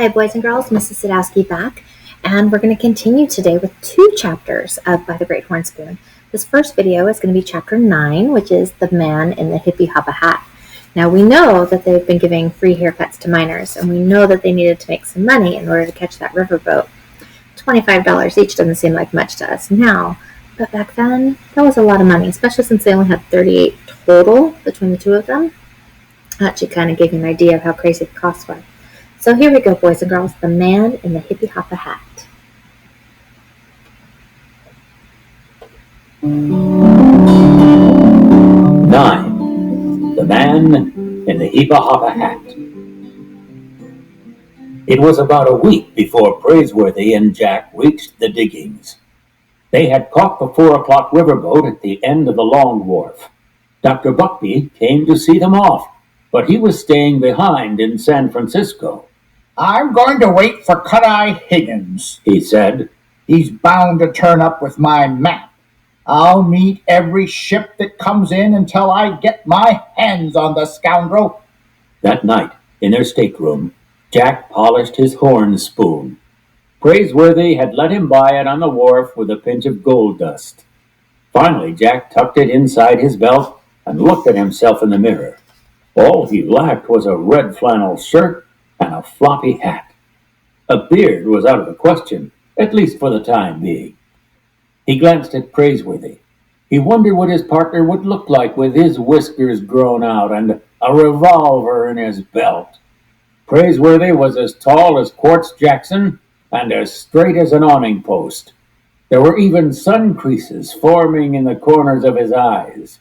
Hi, boys and girls. Mrs. Sadowski back, and we're going to continue today with 2 chapters of By the Great Horn Spoon. This first video is going to be chapter 9, which is The Man in the Hippie Hoppa Hat. Now, we know that they've been giving free haircuts to miners, and we know that they needed to make some money in order to catch that riverboat. $25 each doesn't seem like much to us now, but back then, that was a lot of money, especially since they only had 38 total between the two of them. That should kind of give you an idea of how crazy the costs were. So here we go, boys and girls, The Man in the Hippie Hoppa Hat. 9. The Man in the Hippie Hoppa Hat. It was about a week before Praiseworthy and Jack reached the diggings. They had caught the 4 o'clock riverboat at the end of the Long Wharf. Dr. Buckby came to see them off, but he was staying behind in San Francisco. "I'm going to wait for Cut-Eye Higgins," he said. "He's bound to turn up with my map. I'll meet every ship that comes in until I get my hands on the scoundrel." That night, in their stateroom, Jack polished his horn spoon. Praiseworthy had let him buy it on the wharf with a pinch of gold dust. Finally, Jack tucked it inside his belt and looked at himself in the mirror. All he lacked was a red flannel shirt and a floppy hat. A beard was out of the question, at least for the time being. He glanced at Praiseworthy. He wondered what his partner would look like with his whiskers grown out and a revolver in his belt. Praiseworthy was as tall as Quartz Jackson and as straight as an awning post. There were even sun creases forming in the corners of his eyes.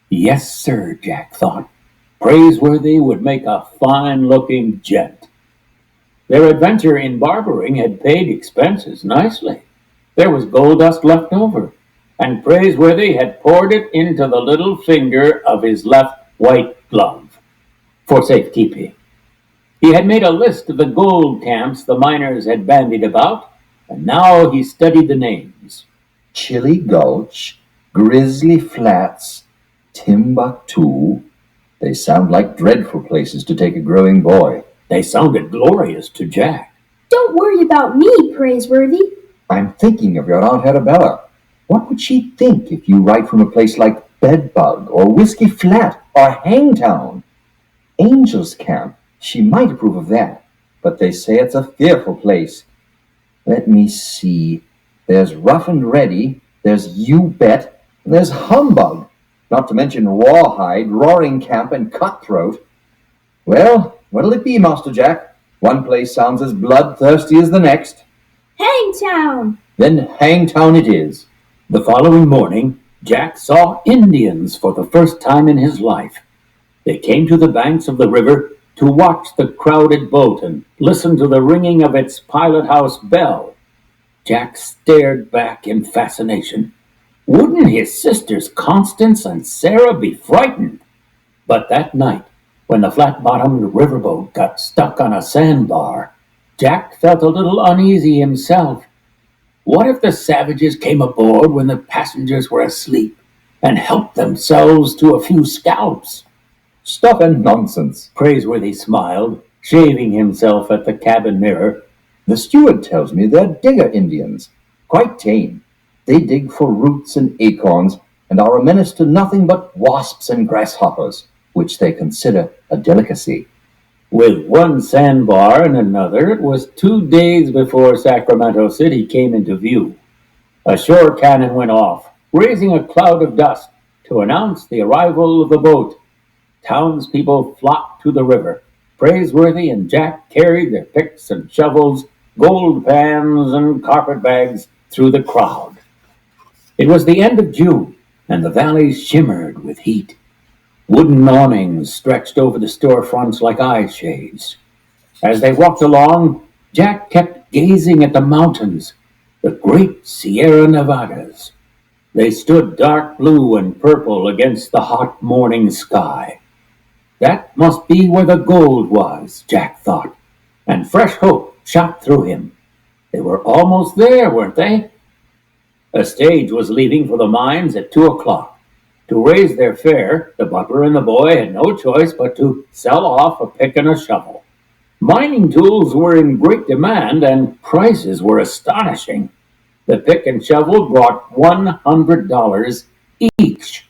Yes, sir, Jack thought. Praiseworthy would make a fine-looking gent. Their adventure in barbering had paid expenses nicely. There was gold dust left over, and Praiseworthy had poured it into the little finger of his left white glove, for safekeeping. He had made a list of the gold camps the miners had bandied about, and now he studied the names. Chili Gulch, Grizzly Flats, Timbuktu. They sound like dreadful places to take a growing boy. They sounded glorious to Jack. "Don't worry about me, Praiseworthy." I'm thinking of your Aunt Arabella. What would she think if you write from a place like Bedbug or Whiskey Flat or Hangtown? Angel's Camp, she might approve of that, but they say it's a fearful place. Let me see. There's Rough and Ready, there's You Bet, and there's Humbug, not to mention Rawhide, Roaring Camp, and Cutthroat. Well, what'll it be, Master Jack? One place sounds as bloodthirsty as the next. "Hangtown!" Then Hangtown it is. The following morning, Jack saw Indians for the first time in his life. They came to the banks of the river to watch the crowded boat and listen to the ringing of its pilot-house bell. Jack stared back in fascination. Wouldn't his sisters Constance and Sarah be frightened? But that night, when the flat-bottomed riverboat got stuck on a sandbar, Jack felt a little uneasy himself. What if the savages came aboard when the passengers were asleep and helped themselves to a few scalps? Stuff and nonsense. Praiseworthy smiled, shaving himself at the cabin mirror. The steward tells me they're digger Indians, quite tame. They dig for roots and acorns and are a menace to nothing but wasps and grasshoppers, which they consider a delicacy. With one sandbar and another, it was 2 days before Sacramento City came into view. A shore cannon went off, raising a cloud of dust to announce the arrival of the boat. Townspeople flocked to the river. Praiseworthy and Jack carried their picks and shovels, gold pans, and carpetbags through the crowd. It was the end of June, and the valley shimmered with heat. Wooden awnings stretched over the storefronts like eye shades. As they walked along, Jack kept gazing at the mountains, the great Sierra Nevadas. They stood dark blue and purple against the hot morning sky. That must be where the gold was, Jack thought, and fresh hope shot through him. They were almost there, weren't they? A stage was leaving for the mines at 2 o'clock. To raise their fare, the butler and the boy had no choice but to sell off a pick and a shovel. Mining tools were in great demand and prices were astonishing. The pick and shovel brought $100 each.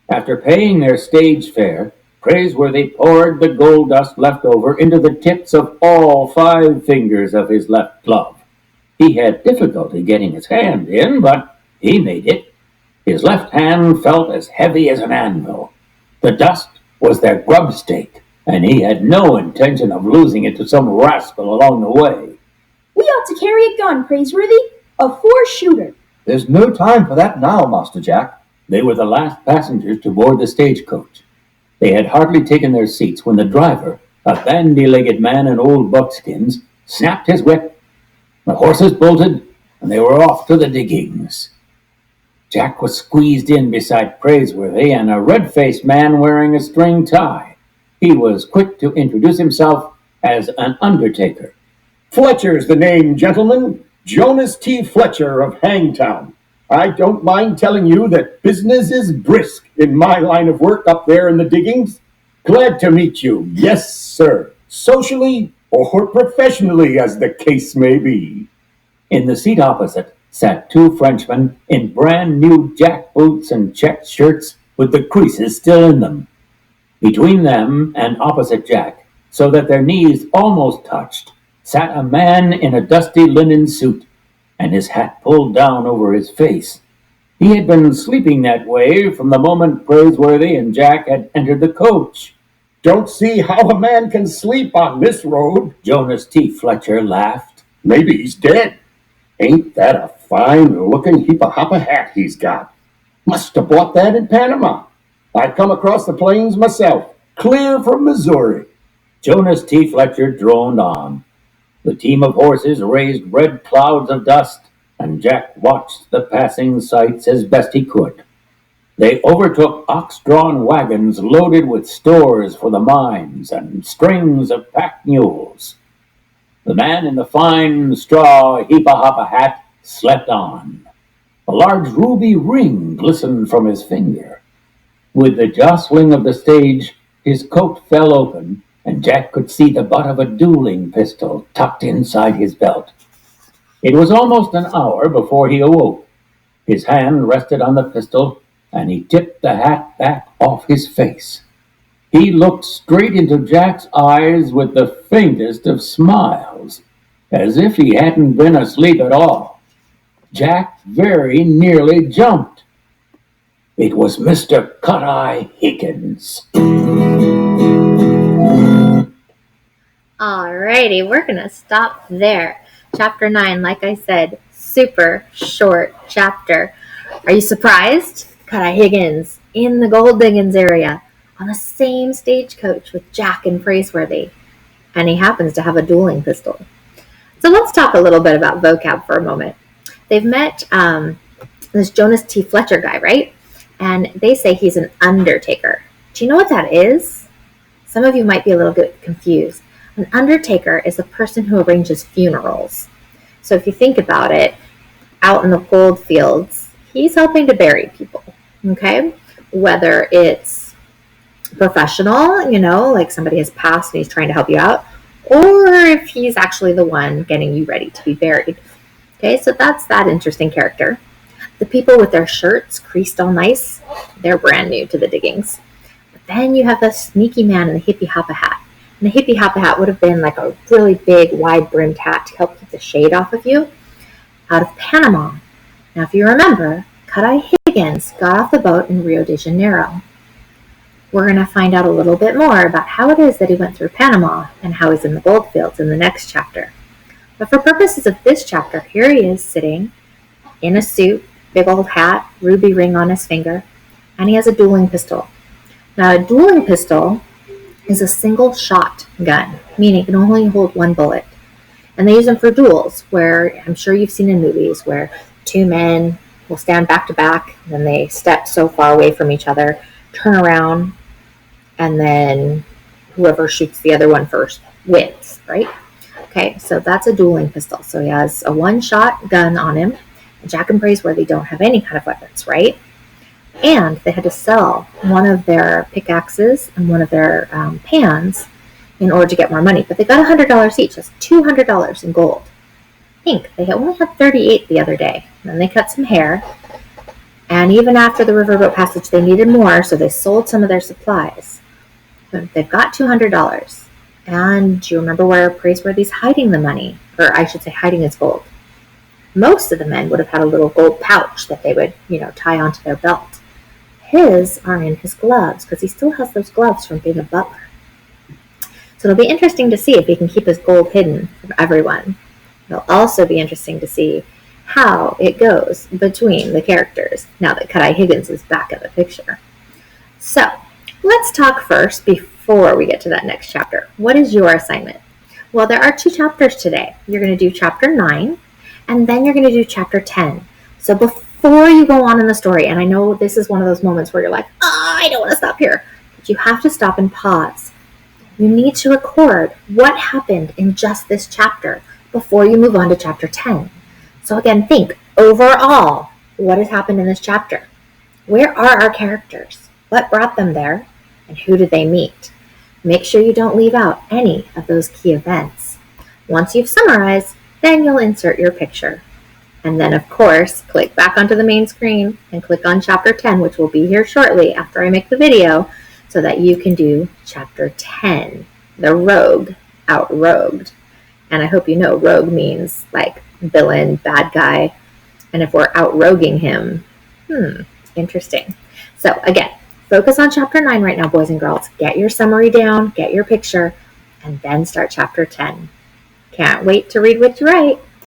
After paying their stage fare, Praiseworthy poured the gold dust left over into the tips of all 5 fingers of his left glove. He had difficulty getting his hand in, but he made it. His left hand felt as heavy as an anvil. The dust was their grub stake, and he had no intention of losing it to some rascal along the way. We ought to carry a gun, Praiseworthy. A 4-shooter. There's no time for that now, Master Jack. They were the last passengers to board the stagecoach. They had hardly taken their seats when the driver, a bandy-legged man in old buckskins, snapped his whip. The horses bolted, and they were off to the diggings. Jack was squeezed in beside Praiseworthy and a red-faced man wearing a string tie. He was quick to introduce himself as an undertaker. Fletcher's the name, gentlemen. Jonas T. Fletcher of Hangtown. I don't mind telling you that business is brisk in my line of work up there in the diggings. Glad to meet you. Yes, sir. Socially or professionally, as the case may be. In the seat opposite sat 2 Frenchmen in brand new jack boots and checked shirts with the creases still in them. Between them and opposite Jack, so that their knees almost touched, sat a man in a dusty linen suit, and his hat pulled down over his face. He had been sleeping that way from the moment Praiseworthy and Jack had entered the coach. Don't see how a man can sleep on this road, Jonas T. Fletcher laughed. Maybe he's dead. Ain't that a fine-looking heap-a-hoppa hat he's got? Must have bought that in Panama. I come across the plains myself, clear from Missouri. Jonas T. Fletcher droned on. The team of horses raised red clouds of dust, and Jack watched the passing sights as best he could. They overtook ox-drawn wagons loaded with stores for the mines and strings of pack mules. The man in the fine straw heap-a-hoppa hat slept on. A large ruby ring glistened from his finger. With the jostling of the stage, his coat fell open, and Jack could see the butt of a dueling pistol tucked inside his belt. It was almost an hour before he awoke. His hand rested on the pistol, and he tipped the hat back off his face. He looked straight into Jack's eyes with the faintest of smiles, as if he hadn't been asleep at all. Jack very nearly jumped. It was Mr. Cut-Eye Higgins. Alrighty, we're going to stop there. Chapter 9, like I said, super short chapter. Are you surprised? Cut-Eye Higgins in the gold diggings area on the same stagecoach with Jack and Praiseworthy. And he happens to have a dueling pistol. So let's talk a little bit about vocab for a moment. They've met this Jonas T. Fletcher guy, right? And they say he's an undertaker. Do you know what that is? Some of you might be a little bit confused. An undertaker is the person who arranges funerals. So if you think about it, out in the gold fields, he's helping to bury people, okay? Whether it's professional, like somebody has passed and he's trying to help you out, or if he's actually the one getting you ready to be buried. Okay, so that's that interesting character. The people with their shirts creased all nice, they're brand new to the diggings. But then you have the sneaky man in the hippie-hoppa hat. And the hippie-hoppa hat would have been like a really big, wide-brimmed hat to help keep the shade off of you, out of Panama. Now, if you remember, Cut-Eye Higgins got off the boat in Rio de Janeiro. We're going to find out a little bit more about how it is that he went through Panama and how he's in the gold fields in the next chapter. But for purposes of this chapter, here he is sitting in a suit, big old hat, ruby ring on his finger, and he has a dueling pistol. Now, a dueling pistol is a single shot gun, meaning it can only hold one bullet. And they use them for duels, where I'm sure you've seen in movies where 2 men will stand back to back, and then they step so far away from each other, turn around, and then whoever shoots the other one first wins, right? Okay, so that's a dueling pistol. So he has a one-shot gun on him. Jack and Praiseworthy don't have any kind of weapons, right? And they had to sell one of their pickaxes and one of their pans in order to get more money, but they got $100 each. That's $200 in gold. Think, they only had 38 the other day. Then they cut some hair, and even after the riverboat passage, they needed more, so they sold some of their supplies. So they've got $200. And do you remember where Praiseworthy's hiding the money? Or I should say hiding his gold. Most of the men would have had a little gold pouch that they would, tie onto their belt. His are in his gloves, because he still has those gloves from being a butler. So it'll be interesting to see if he can keep his gold hidden from everyone. It'll also be interesting to see how it goes between the characters now that Cut-Eye Higgins is back in the picture. So let's talk first before we get to that next chapter. What is your assignment? Well, there are 2 chapters today. You're going to do chapter 9, and then you're going to do chapter 10. So before you go on in the story, and I know this is one of those moments where you're like, I don't want to stop here, but you have to stop and pause. You need to record what happened in just this chapter before you move on to chapter 10. So again, think, overall, what has happened in this chapter? Where are our characters? What brought them there? And who did they meet? Make sure you don't leave out any of those key events. Once you've summarized, then you'll insert your picture. And then, of course, click back onto the main screen and click on chapter 10, which will be here shortly after I make the video, so that you can do chapter 10, the rogue outrogued. And I hope you know rogue means like villain, bad guy. And if we're outroguing him, interesting. So again, focus on chapter 9 right now, boys and girls. Get your summary down, get your picture, and then start chapter 10. Can't wait to read what you write.